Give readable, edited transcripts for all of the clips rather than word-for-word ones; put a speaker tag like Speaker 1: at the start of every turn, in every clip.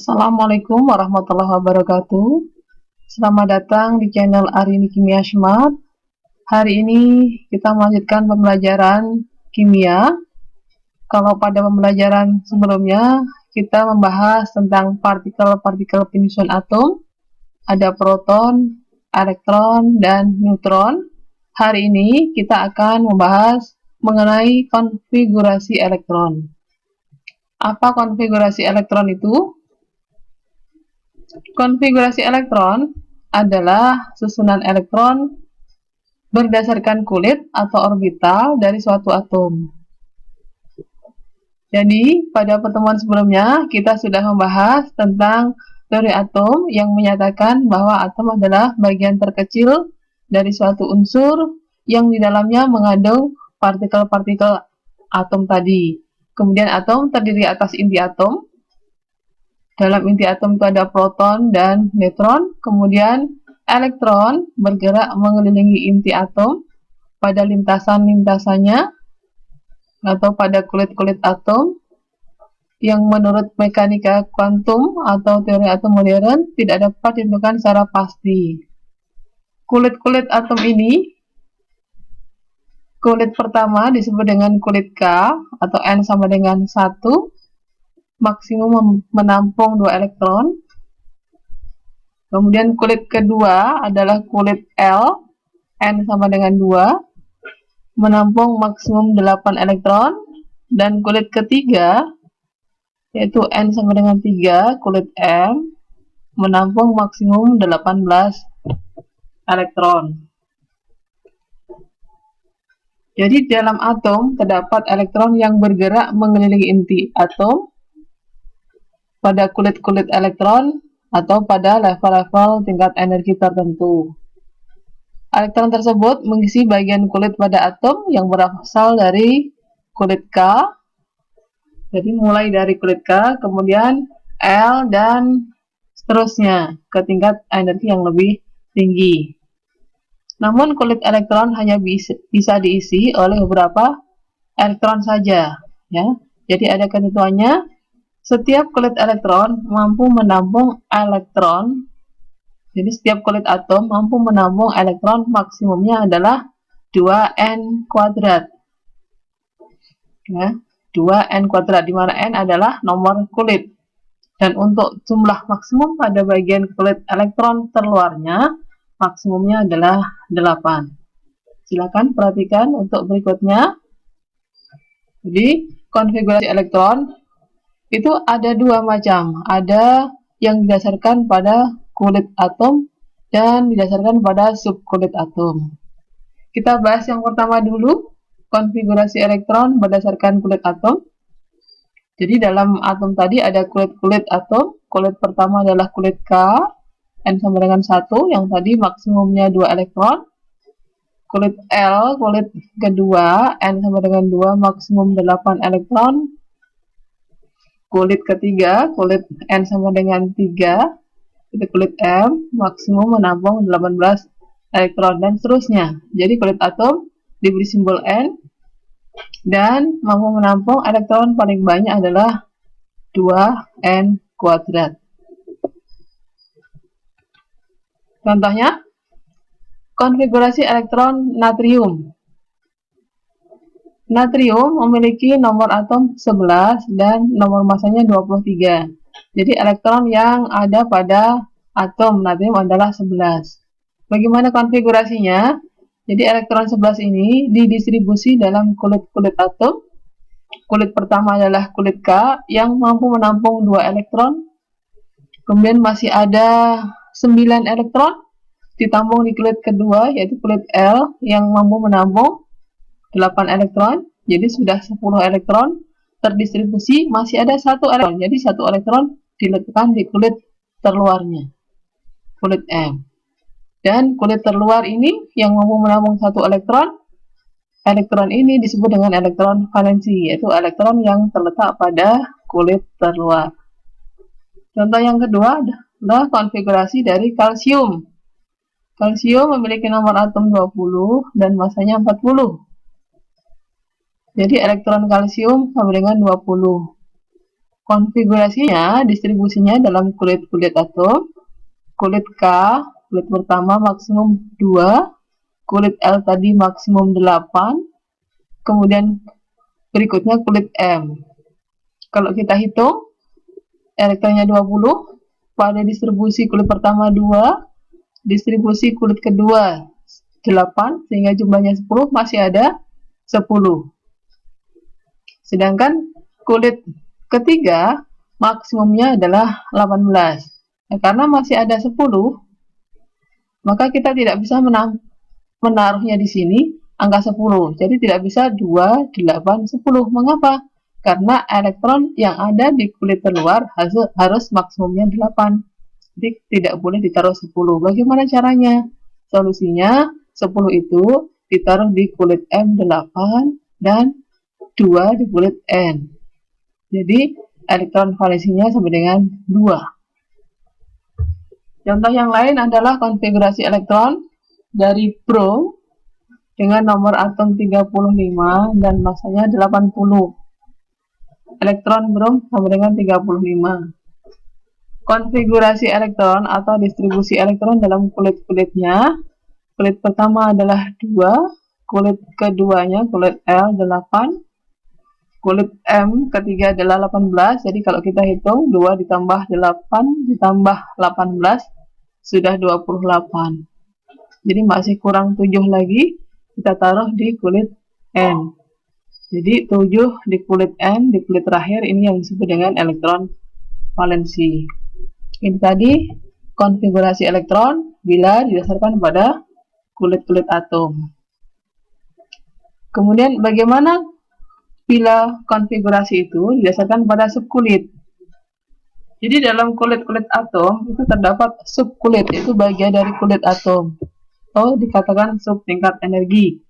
Speaker 1: Assalamualaikum warahmatullahi wabarakatuh. Selamat datang di channel Arini Kimia Smart. Hari ini kita melanjutkan pembelajaran kimia. Kalau pada pembelajaran sebelumnya kita membahas tentang partikel-partikel penyusun atom, ada proton, elektron, dan neutron. Hari ini kita akan membahas mengenai konfigurasi elektron. Apa konfigurasi elektron itu? Konfigurasi elektron adalah susunan elektron berdasarkan kulit atau orbital dari suatu atom. Jadi, pada pertemuan sebelumnya kita sudah membahas tentang teori atom yang menyatakan bahwa atom adalah bagian terkecil dari suatu unsur yang di dalamnya mengandung partikel-partikel atom tadi. Kemudian atom terdiri atas inti atom. Dalam inti atom itu ada proton dan neutron, kemudian elektron bergerak mengelilingi inti atom pada lintasan-lintasannya atau pada kulit-kulit atom yang menurut mekanika kuantum atau teori atom modern tidak dapat ditentukan secara pasti. Kulit-kulit atom ini, kulit pertama disebut dengan kulit K atau N sama dengan 1, maksimum menampung 2 elektron. Kemudian kulit kedua adalah kulit L, N sama dengan 2, menampung maksimum 8 elektron. Dan kulit ketiga, yaitu N sama dengan 3, kulit M, menampung maksimum 18 elektron. Jadi dalam atom terdapat elektron yang bergerak mengelilingi inti atom pada kulit-kulit elektron atau pada level-level tingkat energi tertentu. Elektron tersebut mengisi bagian kulit pada atom yang berasal dari kulit K. Jadi mulai dari kulit K, kemudian L, dan seterusnya ke tingkat energi yang lebih tinggi. Namun kulit elektron hanya bisa diisi oleh beberapa elektron saja, ya. Jadi ada ketentuannya. Setiap kulit elektron mampu menampung elektron. Jadi setiap kulit atom mampu menampung elektron maksimumnya adalah 2n kuadrat. Ya, 2n kuadrat, di mana n adalah nomor kulit. Dan untuk jumlah maksimum pada bagian kulit elektron terluarnya, maksimumnya adalah 8. Silakan perhatikan untuk berikutnya. Jadi konfigurasi elektron itu ada dua macam, ada yang didasarkan pada kulit atom dan didasarkan pada subkulit atom. Kita bahas yang pertama dulu, konfigurasi elektron berdasarkan kulit atom. Jadi dalam atom tadi ada kulit-kulit atom. Kulit pertama adalah kulit K, N sama dengan 1, yang tadi maksimumnya 2 elektron. Kulit L, kulit kedua, N sama dengan 2, maksimum 8 elektron. Kulit ketiga, kulit N sama dengan 3, itu kulit M, maksimum menampung 18 elektron, dan seterusnya. Jadi kulit atom diberi simbol N, dan mampu menampung elektron paling banyak adalah 2n kuadrat. Contohnya, konfigurasi elektron natrium. Natrium memiliki nomor atom 11 dan nomor masanya 23. Jadi elektron yang ada pada atom natrium adalah 11. Bagaimana konfigurasinya? Jadi elektron 11 ini didistribusi dalam kulit-kulit atom. Kulit pertama adalah kulit K yang mampu menampung 2 elektron. Kemudian masih ada 9 elektron ditampung di kulit kedua, yaitu kulit L yang mampu menampung 8 elektron, jadi sudah 10 elektron terdistribusi, masih ada 1 elektron, jadi 1 elektron diletakkan di kulit terluarnya, kulit M. Dan kulit terluar ini yang mampu menampung 1 elektron, elektron ini disebut dengan elektron valensi, yaitu elektron yang terletak pada kulit terluar. Contoh yang kedua adalah konfigurasi dari kalsium. Kalsium memiliki nomor atom 20 dan masanya 40. Jadi elektron kalsium sama dengan 20. Konfigurasinya, distribusinya dalam kulit-kulit atom. Kulit K, kulit pertama maksimum 2, kulit L tadi maksimum 8, kemudian berikutnya kulit M. Kalau kita hitung, elektronnya 20, pada distribusi kulit pertama 2, distribusi kulit kedua 8, sehingga jumlahnya 10, masih ada 10. Sedangkan kulit ketiga maksimumnya adalah 18. Nah, karena masih ada 10, maka kita tidak bisa menaruhnya di sini angka 10. Jadi tidak bisa 2, 8, 10. Mengapa? Karena elektron yang ada di kulit terluar harus maksimumnya 8. Jadi tidak boleh ditaruh 10. Bagaimana caranya? Solusinya 10 itu ditaruh di kulit M8 dan 2 di kulit N. Jadi elektron valensinya sama dengan 2. Contoh yang lain adalah konfigurasi elektron dari brom dengan nomor atom 35 dan masanya 80. Elektron brom sama dengan 35. Konfigurasi elektron atau distribusi elektron dalam kulit-kulitnya. Kulit pertama adalah 2, kulit keduanya kulit L 8, kulit M ketiga adalah 18. Jadi kalau kita hitung 2 ditambah 8 ditambah 18 sudah 28. Jadi masih kurang 7 lagi, kita taruh di kulit N. Jadi 7 di kulit N, di kulit terakhir, ini yang disebut dengan elektron valensi. Ini tadi konfigurasi elektron bila didasarkan pada kulit-kulit atom. Kemudian bagaimana bila konfigurasi itu didasarkan pada subkulit? Jadi dalam kulit-kulit atom itu terdapat subkulit, itu bagian dari kulit atom, atau dikatakan subtingkat energi.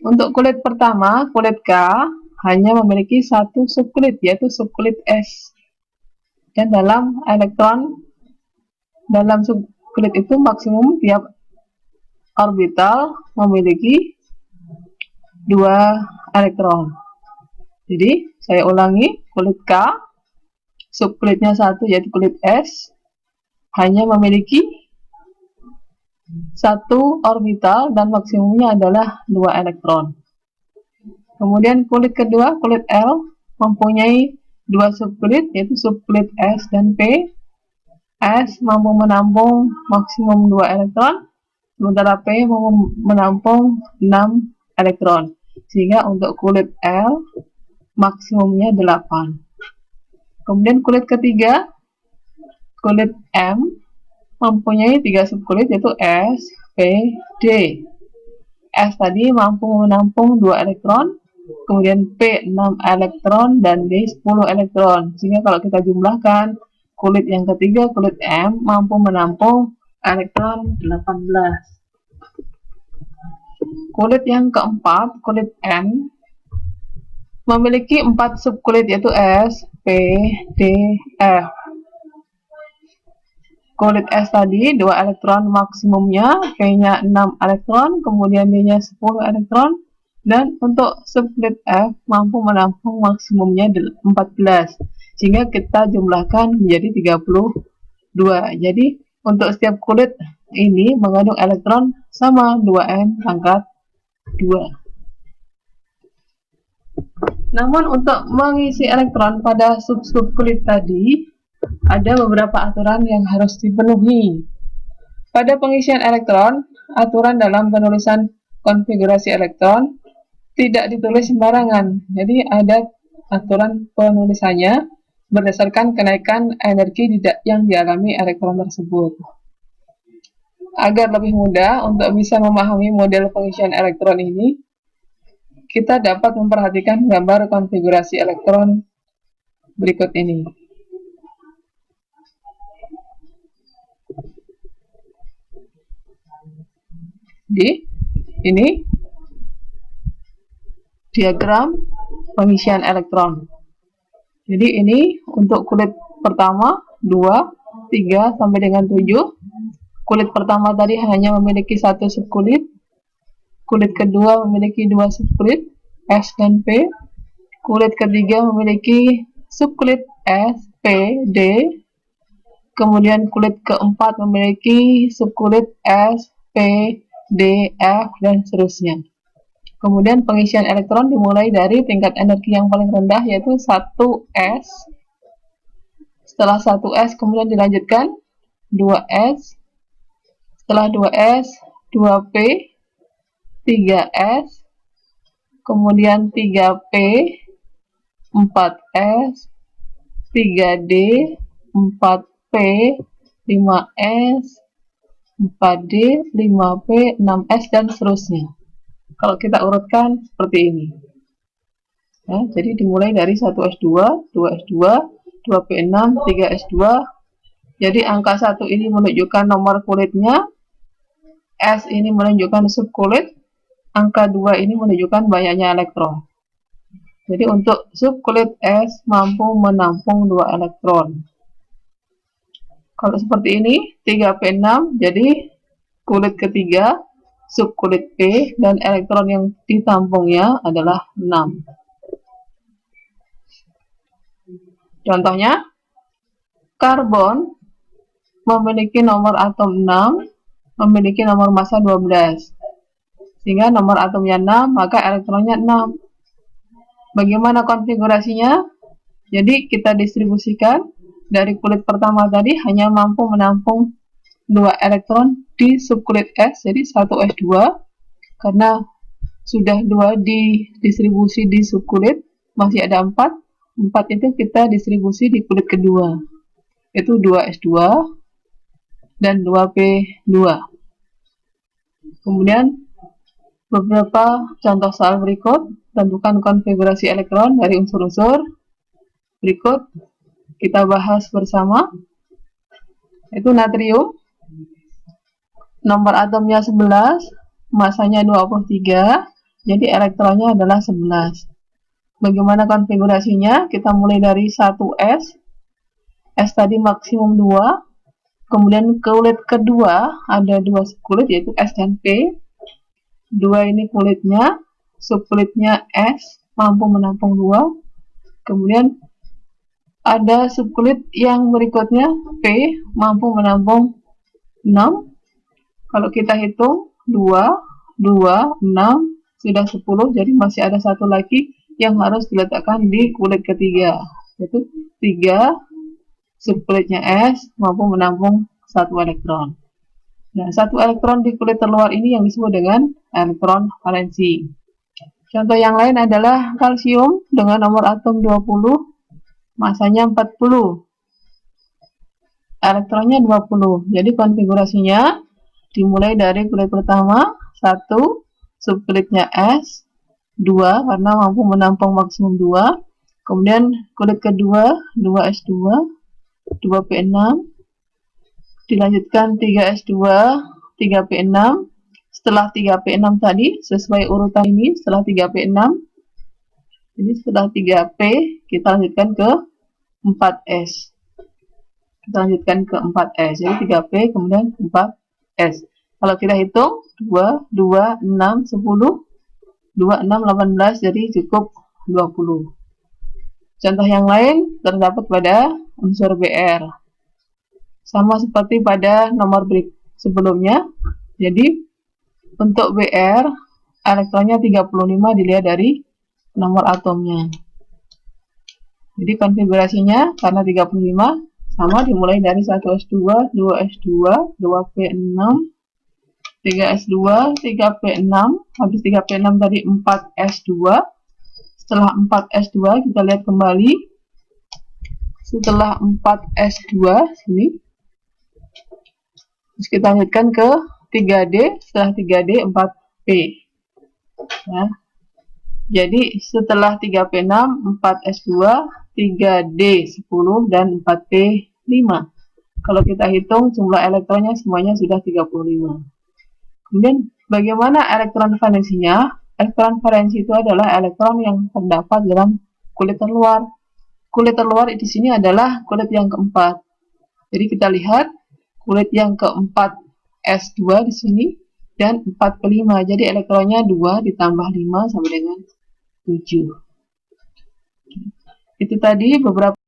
Speaker 1: Untuk kulit pertama, kulit K, hanya memiliki satu subkulit, yaitu subkulit S. Dan dalam elektron, dalam subkulit itu maksimum tiap orbital memiliki 2 elektron. Jadi, saya ulangi, kulit K, subkulitnya satu, yaitu kulit S, hanya memiliki satu orbital dan maksimumnya adalah 2 elektron. Kemudian kulit kedua, kulit L, mempunyai 2 subkulit, yaitu subkulit S dan P. S mampu menampung maksimum 2 elektron, sementara P mampu menampung 6 elektron. Sehingga untuk kulit L maksimumnya 8. Kemudian kulit ketiga, kulit M, mempunyai 3 subkulit, yaitu S, P, D. S tadi mampu menampung 2 elektron, kemudian P 6 elektron, dan D 10 elektron. Sehingga kalau kita jumlahkan, kulit yang ketiga, kulit M, mampu menampung elektron 18. Kulit yang keempat, kulit N, memiliki 4 subkulit, yaitu S, P, D, F. Kulit S tadi 2 elektron maksimumnya, P-nya 6 elektron, kemudian D-nya 10 elektron, dan untuk subkulit F mampu menampung maksimumnya 14. Sehingga kita jumlahkan menjadi 32. Jadi untuk setiap kulit ini mengandung elektron sama 2n pangkat 2. Namun untuk mengisi elektron pada subkulit tadi, ada beberapa aturan yang harus dipenuhi. Pada pengisian elektron, aturan dalam penulisan konfigurasi elektron tidak ditulis sembarangan. Jadi ada aturan penulisannya berdasarkan kenaikan energi yang dialami elektron tersebut. Agar lebih mudah untuk bisa memahami model pengisian elektron ini, kita dapat memperhatikan gambar konfigurasi elektron berikut ini. Ini diagram pengisian elektron. Jadi ini untuk kulit pertama 2, 3 sampai dengan 7. Kulit pertama tadi hanya memiliki satu subkulit. Kulit kedua memiliki 2 subkulit, S dan P. Kulit ketiga memiliki subkulit S, P, D. Kemudian kulit keempat memiliki subkulit S, P, D, F, dan seterusnya. Kemudian pengisian elektron dimulai dari tingkat energi yang paling rendah, yaitu 1S. Setelah 1S kemudian dilanjutkan 2S. Setelah 2S, 2P, 3S, kemudian 3P, 4S, 3D, 4P, 5S, 4D, 5P, 6S, dan seterusnya. Kalau kita urutkan seperti ini. Ya, jadi dimulai dari 1S2, 2S2, 2P6, 3S2. Jadi angka 1 ini menunjukkan nomor kulitnya, S ini menunjukkan subkulit, angka 2 ini menunjukkan banyaknya elektron. Jadi untuk subkulit S mampu menampung 2 elektron. Kalau seperti ini, 3P6, jadi kulit ketiga, subkulit P, dan elektron yang ditampungnya adalah 6. Contohnya, karbon memiliki nomor atom 6, memiliki nomor massa 12. Sehingga nomor atomnya 6, maka elektronnya 6. Bagaimana konfigurasinya? Jadi kita distribusikan dari kulit pertama tadi hanya mampu menampung 2 elektron di subkulit S, jadi 1S2, karena sudah 2 didistribusi di subkulit, masih ada 4. 4 itu kita distribusi di kulit kedua, itu 2S2 dan 2P2. Kemudian beberapa contoh soal berikut, tentukan konfigurasi elektron dari unsur-unsur berikut kita bahas bersama. Itu natrium, nomor atomnya 11, masanya 23, jadi elektronnya adalah 11. Bagaimana konfigurasinya? Kita mulai dari 1S, S tadi maksimum 2, kemudian kulit kedua ada 2 subkulit, yaitu S dan P. 2 ini kulitnya, subkulitnya S mampu menampung 2. Kemudian ada subkulit yang berikutnya P mampu menampung 6. Kalau kita hitung 2, 2, 6, sudah 10, jadi masih ada satu lagi yang harus diletakkan di kulit ketiga, yaitu 3, subkulitnya S mampu menampung 1 elektron. Nah, 1 elektron di kulit terluar ini yang disebut dengan elektron valensi. Contoh yang lain adalah kalsium dengan nomor atom 20, masanya 40, elektronnya 20. Jadi konfigurasinya dimulai dari kulit pertama 1, subkulitnya S, 2 karena mampu menampung maksimum 2. Kemudian kulit kedua 2S2, 2P6, dilanjutkan 3S2, 3P6. Setelah 3P6 tadi, sesuai urutan ini, setelah 3P6, jadi setelah 3P, kita lanjutkan ke 4S. Kita lanjutkan ke 4S, jadi 3P, kemudian 4S. Kalau kita hitung, 2, 2, 6, 10, 2, 6, 18, jadi cukup 20. Contoh yang lain terdapat pada unsur Br. Sama seperti pada nomor sebelumnya, jadi untuk Br, elektronnya 35 dilihat dari nomor atomnya. Jadi konfigurasinya karena 35 sama dimulai dari 1S2, 2S2, 2P6, 3S2, 3P6, habis 3P6 tadi 4S2. Setelah 4S2 kita lihat kembali. Setelah 4S2 sini. Terus kita lanjutkan ke 3D, setelah 3D 4P. Ya. Jadi setelah 3P6, 4S2, 3D 10, dan 4P5. Kalau kita hitung jumlah elektronnya semuanya sudah 35. Kemudian bagaimana elektron valensinya? Elektron valensi itu adalah elektron yang terdapat dalam kulit terluar. Kulit terluar di sini adalah kulit yang keempat. Jadi kita lihat kulit yang keempat S2 di sini dan 4 ke 5. Jadi elektronnya 2 ditambah 5 sama dengan 7. Itu tadi beberapa